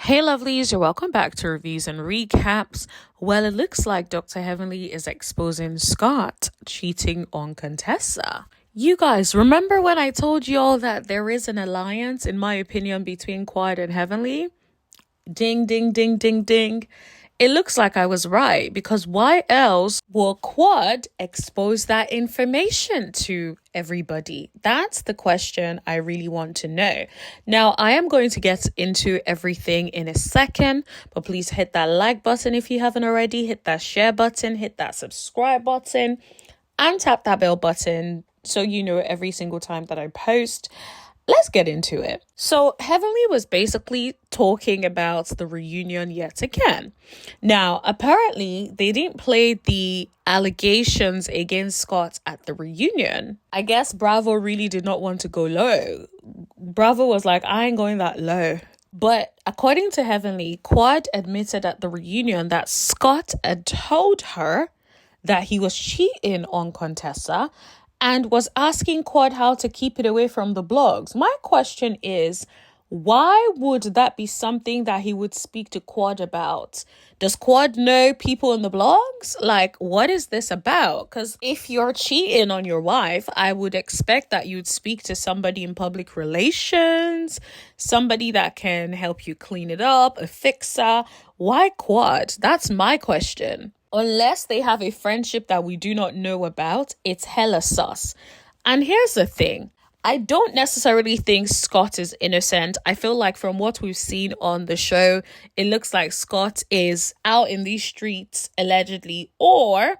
Hey lovelies, you're welcome back to Reviews and Recaps. Well, it looks like Dr. Heavenly is exposing Scott cheating on Contessa. You guys, remember when I told you all that there is an alliance, in my opinion, between Quad and Heavenly? Ding, ding, ding, ding, ding. It looks like I was right, because why else will Quad expose that information to everybody? That's the question I really want to know. Now, I am going to get into everything in a second, but please hit that like button if you haven't already, hit that share button, hit that subscribe button, and tap that bell button so you know every single time that I post. Let's get into it. So Heavenly was basically talking about the reunion yet again. Now, apparently, they didn't play the allegations against Scott at the reunion. I guess Bravo really did not want to go low. Bravo was like, I ain't going that low. But according to Heavenly, Quad admitted at the reunion that Scott had told her that he was cheating on Contessa and was asking Quad how to keep it away from the blogs. My question is, why would that be something that he would speak to Quad about? Does Quad know people in the blogs? Like, what is this about? Because if you're cheating on your wife, I would expect that you'd speak to somebody in public relations, somebody that can help you clean it up, a fixer. Why Quad? That's my question. Unless they have a friendship that we do not know about, it's hella sus. And here's the thing. I don't necessarily think Scott is innocent. I feel like from what we've seen on the show, it looks like Scott is out in these streets, allegedly, or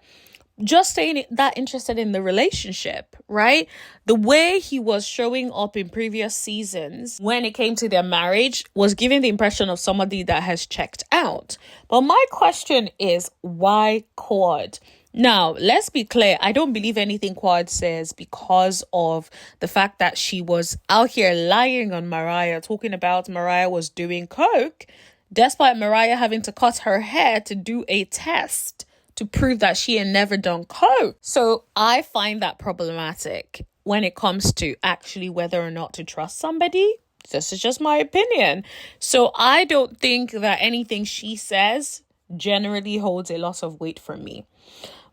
just staying that interested in the relationship, right? The way he was showing up in previous seasons when it came to their marriage was giving the impression of somebody that has checked out. But my question is, why Quad? Now, let's be clear. I don't believe anything Quad says because of the fact that she was out here lying on Mariah, talking about Mariah was doing coke, despite Mariah having to cut her hair to do a test to prove that she had never done coke. So I find that problematic when it comes to actually whether or not to trust somebody. This is just my opinion. So I don't think that anything she says generally holds a lot of weight for me.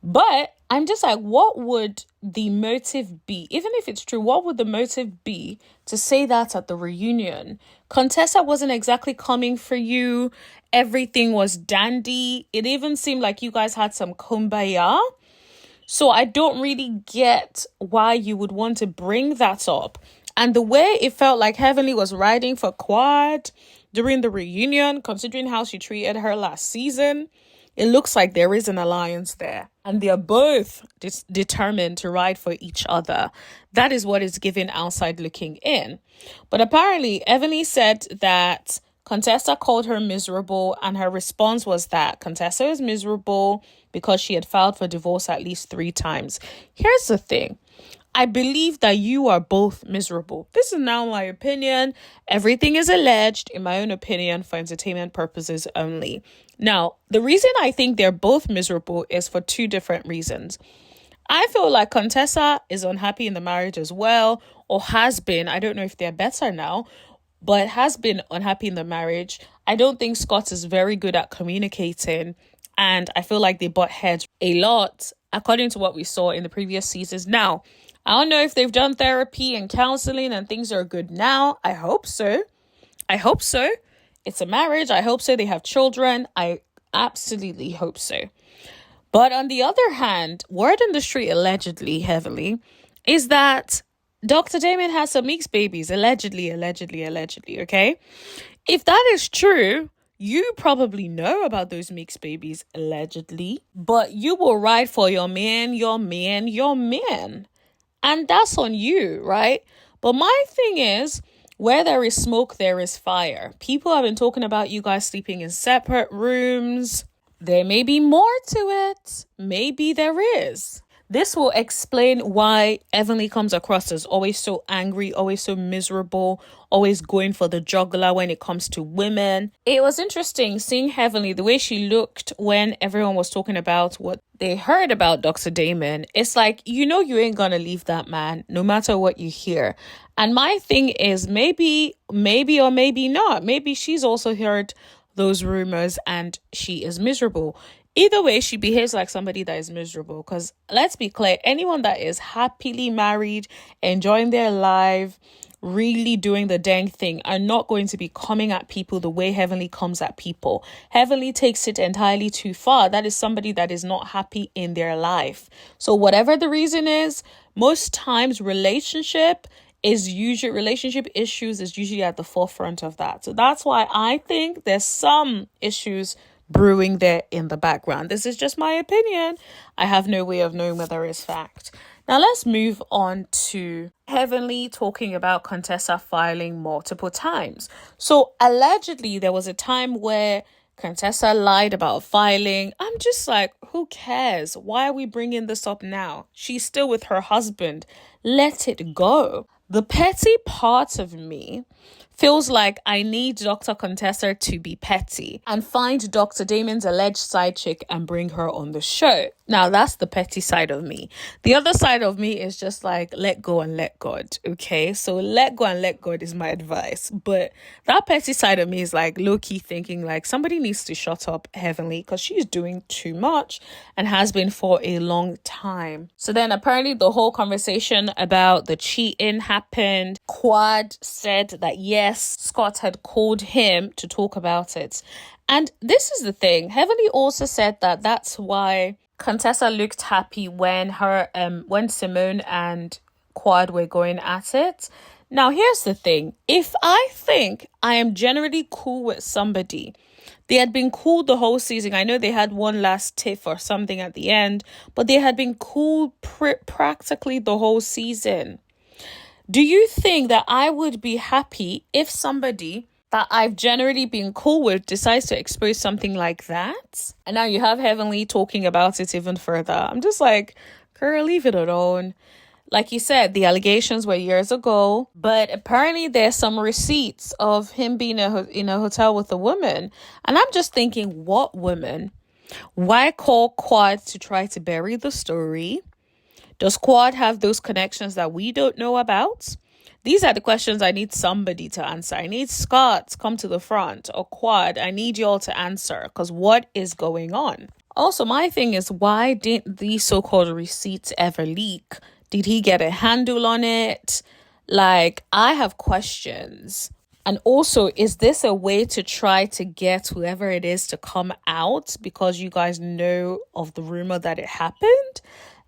But I'm just like, what would the motive be? Even if it's true, what would the motive be to say that at the reunion? Contessa wasn't exactly coming for you. Everything was dandy. It even seemed like you guys had some kumbaya. So I don't really get why you would want to bring that up. And the way it felt like Heavenly was riding for Quad during the reunion, considering how she treated her last season, it looks like there is an alliance there. And they're both determined to ride for each other. That is what is given outside looking in. But apparently, Heavenly said that Contessa called her miserable, and her response was that Contessa is miserable because she had filed for divorce at least 3 times. Here's the thing. I believe that you are both miserable. This is now my opinion. Everything is alleged, in my own opinion, for entertainment purposes only. Now, the reason I think they're both miserable is for 2 different reasons. I feel like Contessa is unhappy in the marriage as well, or has been. I don't know if they're better now, but has been unhappy in the marriage. I don't think Scott is very good at communicating, and I feel like they butt heads a lot, according to what we saw in the previous seasons. Now, I don't know if they've done therapy and counseling and things are good now. I hope so. It's a marriage. I hope so. They have children. I absolutely hope so. But on the other hand, word on the street, allegedly, heavily, is that Dr. Damon has some mixed babies. Allegedly, okay? If that is true, you probably know about those mixed babies, allegedly. But you will ride for your man. And that's on you, right? But my thing is, where there is smoke, there is fire. People have been talking about you guys sleeping in separate rooms. There may be more to it. Maybe there is. This will explain why Heavenly comes across as always so angry, always so miserable, always going for the jugular when it comes to women. It was interesting seeing Heavenly, the way she looked when everyone was talking about what they heard about Dr. Damon. It's like, you know, you ain't gonna leave that man, no matter what you hear. And my thing is maybe, or maybe not. Maybe she's also heard those rumors and she is miserable. Either way, she behaves like somebody that is miserable. Because let's be clear, anyone that is happily married, enjoying their life, really doing the dang thing, are not going to be coming at people the way Heavenly comes at people. Heavenly takes it entirely too far. That is somebody that is not happy in their life. So whatever the reason is, most times relationship issues is usually at the forefront of that. So that's why I think there's some issues brewing there in the background. This is just my opinion. I have no way of knowing whether it's fact. Now let's move on to Heavenly talking about Contessa filing multiple times. So allegedly there was a time where Contessa lied about filing. I'm just like, who cares? Why are we bringing this up now? She's still with her husband. Let it go. The petty part of me feels like I need Dr. Contessa to be petty and find Dr. Damon's alleged side chick and bring her on the show. Now, that's the petty side of me. The other side of me is just like, let go and let God, okay? So let go and let God is my advice. But that petty side of me is like low-key thinking like somebody needs to shut up Heavenly because she's doing too much and has been for a long time. So then apparently the whole conversation about the cheating happened. Quad said that yes, Scott had called him to talk about it. And this is the thing. Heavenly also said that that's why Contessa looked happy when when Simone and Quad were going at it. Now, here's the thing. If I think I am generally cool with somebody, they had been cool the whole season. I know they had one last tiff or something at the end, but they had been cool practically the whole season. Do you think that I would be happy if somebody that I've generally been cool with decides to expose something like that? And now you have Heavenly talking about it even further. I'm just like, girl, leave it alone. Like you said, the allegations were years ago, but apparently there's some receipts of him being in a hotel with a woman. And I'm just thinking, what woman? Why call Quad to try to bury the story? Does Quad have those connections that we don't know about? These are the questions I need somebody to answer. I need Scott to come to the front, or Quad. I need y'all to answer, because what is going on? Also, my thing is, why didn't these so-called receipts ever leak? Did he get a handle on it? Like, I have questions. And also, is this a way to try to get whoever it is to come out because you guys know of the rumor that it happened?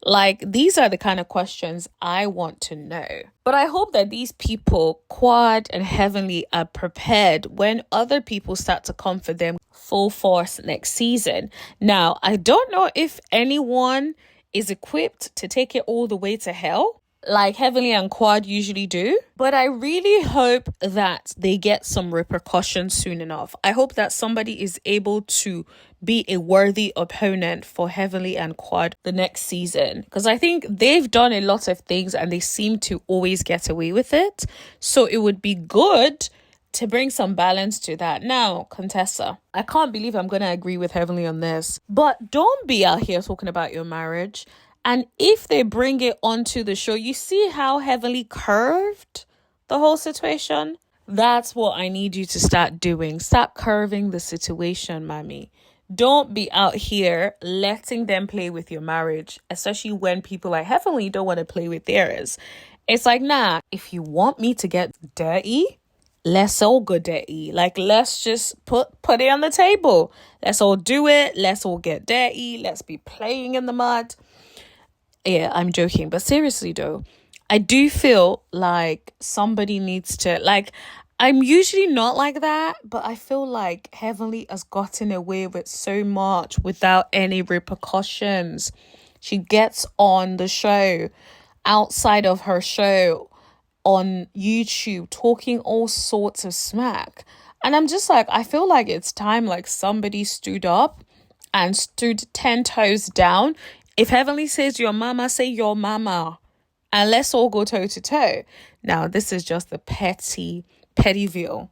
Like, these are the kind of questions I want to know. But I hope that these people, Quad and Heavenly, are prepared when other people start to come for them full force next season. Now, I don't know if anyone is equipped to take it all the way to hell, like Heavenly and Quad usually do. But I really hope that they get some repercussions soon enough. I hope that somebody is able to be a worthy opponent for Heavenly and Quad the next season. Because I think they've done a lot of things and they seem to always get away with it. So it would be good to bring some balance to that. Now, Contessa, I can't believe I'm going to agree with Heavenly on this. But don't be out here talking about your marriage. And if they bring it onto the show, you see how Heavenly curved the whole situation? That's what I need you to start doing. Start curving the situation, mommy. Don't be out here letting them play with your marriage, especially when people like Heavenly don't want to play with theirs. It's like, nah, if you want me to get dirty, let's all go dirty. Like, let's just put it on the table. Let's all do it. Let's all get dirty. Let's be playing in the mud. Yeah, I'm joking. But seriously, though, I do feel like somebody needs to, like, I'm usually not like that, but I feel like Heavenly has gotten away with so much without any repercussions. She gets on the show, outside of her show, on YouTube, talking all sorts of smack. And I'm just like, I feel like it's time like somebody stood up and stood 10 toes down If Heavenly says your mama, say your mama. And let's all go toe to toe. Now, this is just the pettyville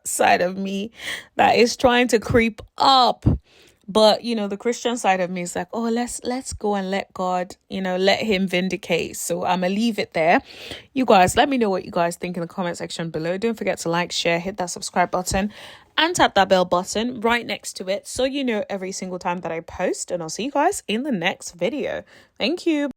side of me that is trying to creep up. But, you know, the Christian side of me is like, oh, let's go and let God, you know, let him vindicate. So I'm going to leave it there. You guys, let me know what you guys think in the comment section below. Don't forget to like, share, hit that subscribe button and tap that bell button right next to it so you know every single time that I post. And I'll see you guys in the next video. Thank you.